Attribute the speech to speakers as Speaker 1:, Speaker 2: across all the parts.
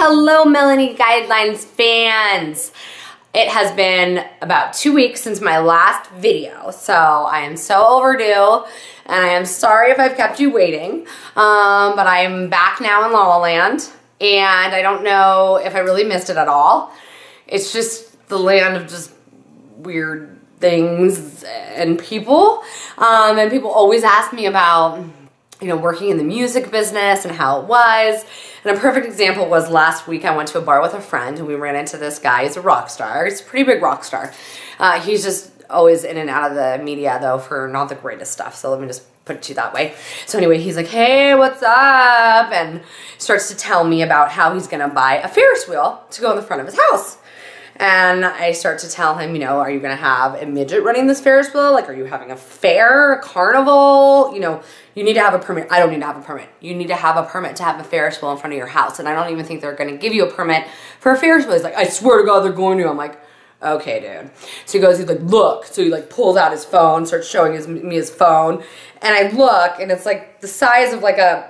Speaker 1: Hello, Melany Guidelines fans. It has been about 2 weeks since my last video, so I am so overdue, and I am sorry if I've kept you waiting, but I am back now in La La Land, and I don't know if I really missed it at all. It's just the land of just weird things and people, and people always ask me about, you know, working in the music business and how it was. And a perfect example was last week I went to a bar with a friend and we ran into this guy. He's a rock star. He's a pretty big rock star. He's just always in and out of the media though for not the greatest stuff. So let me just put it to you that way. So anyway, he's like, hey, what's up? And starts to tell me about how he's gonna buy a Ferris wheel to go in the front of his house. And I start to tell him, you know, are you going to have a midget running this Ferris wheel? Like, are you having a fair, a carnival? You know, you need to have a permit. I don't need to have a permit. You need to have a permit to have a Ferris wheel in front of your house. And I don't even think they're going to give you a permit for a Ferris wheel. He's like, I swear to God, they're going to. I'm like, okay, dude. So he goes, he's like, look. So he like pulls out his phone, starts showing me his phone. And I look, and it's like the size of like a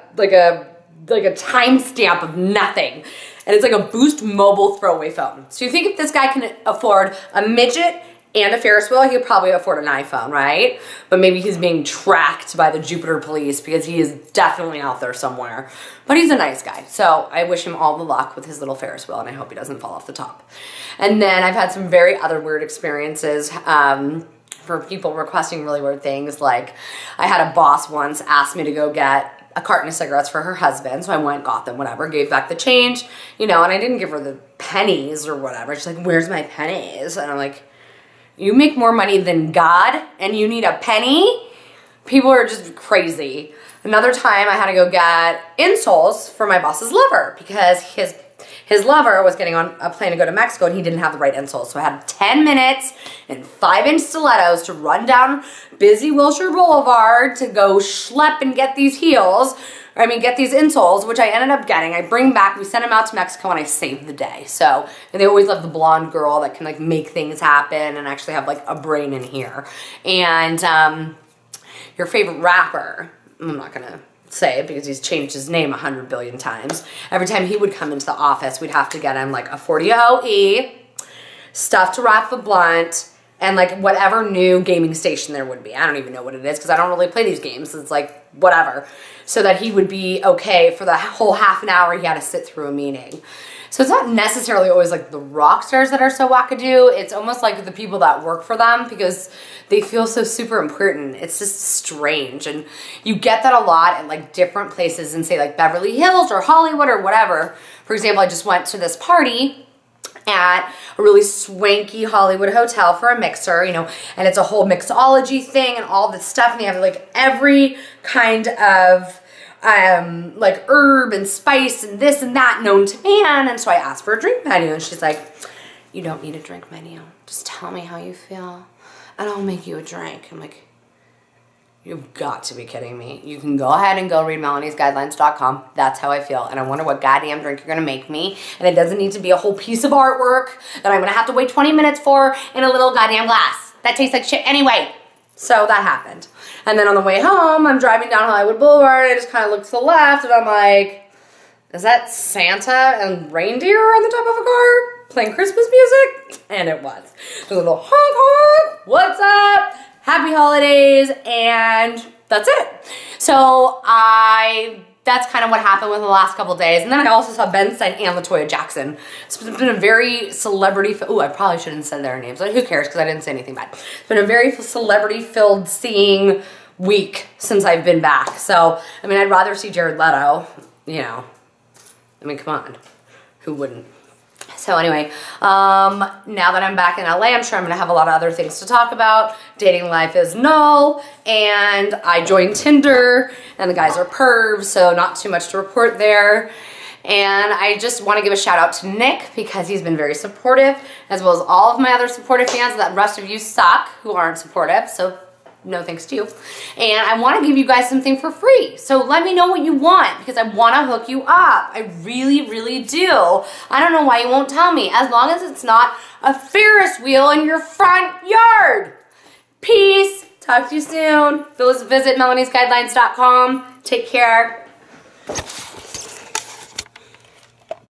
Speaker 1: timestamp of nothing. And it's like a Boost mobile throwaway phone. So you think if this guy can afford a midget and a Ferris wheel, he could probably afford an iPhone, right? But maybe he's being tracked by the Jupiter police because he is definitely out there somewhere. But he's a nice guy. So I wish him all the luck with his little Ferris wheel, and I hope he doesn't fall off the top. And then I've had some very other weird experiences for people requesting really weird things. Like I had a boss once ask me to go get a carton of cigarettes for her husband. So I went, got them, whatever, gave back the change, you know, and I didn't give her the pennies or whatever. She's like, where's my pennies? And I'm like, you make more money than God and you need a penny? People are just crazy. Another time I had to go get insoles for my boss's lover because his lover was getting on a plane to go to Mexico and he didn't have the right insoles. So I had 10 minutes and 5-inch stilettos to run down busy Wilshire Boulevard to go schlep and get these heels, or I mean get these insoles, which I ended up getting. I bring back, we sent them out to Mexico and I saved the day. So, and they always love the blonde girl that can like make things happen and actually have like a brain in here. And your favorite rapper, I'm not gonna say it because he's changed his name 100 billion times. Every time he would come into the office, we'd have to get him like a 40 OE, stuff to wrap the blunt, and like whatever new gaming station there would be. I don't even know what it is because I don't really play these games. It's like whatever. So that he would be okay for the whole half an hour he had to sit through a meeting. So it's not necessarily always like the rock stars that are so wackadoo. It's almost like the people that work for them because they feel so super important. It's just strange. And you get that a lot at like different places in say like Beverly Hills or Hollywood or whatever. For example, I just went to this party at a really swanky Hollywood hotel for a mixer, you know, and it's a whole mixology thing and all this stuff. And they have like every kind of like herb and spice and this and that known to man. And so I asked for a drink menu and she's like, you don't need a drink menu. Just tell me how you feel and I'll make you a drink. I'm like, you've got to be kidding me. You can go ahead and go read melany'sguidelines.com. That's how I feel. And I wonder what goddamn drink you're going to make me. And it doesn't need to be a whole piece of artwork that I'm going to have to wait 20 minutes for in a little goddamn glass. That tastes like shit anyway. So that happened. And then on the way home, I'm driving down Hollywood Boulevard, and I just kind of look to the left, and I'm like, is that Santa and reindeer on the top of a car playing Christmas music? And it was. There's a little honk honk, what's up, happy holidays, and that's it. So that's kind of what happened with the last couple days. And then I also saw Ben Stein and LaToya Jackson. It's been a very celebrity, ooh, I probably shouldn't say their names. Who cares, because I didn't say anything bad. It's been a very celebrity-filled seeing week since I've been back. So, I mean, I'd rather see Jared Leto, you know. I mean, come on. Who wouldn't? So anyway, now that I'm back in LA, I'm sure I'm going to have a lot of other things to talk about. Dating life is null, and I joined Tinder, and the guys are pervs, so not too much to report there. And I just want to give a shout out to Nick because he's been very supportive, as well as all of my other supportive fans. That rest of you suck who aren't supportive, so no thanks to you. And I want to give you guys something for free. So let me know what you want because I want to hook you up. I really, really do. I don't know why you won't tell me, as long as it's not a Ferris wheel in your front yard. Peace. Talk to you soon. Visit melany'sguidelines.com. Take care.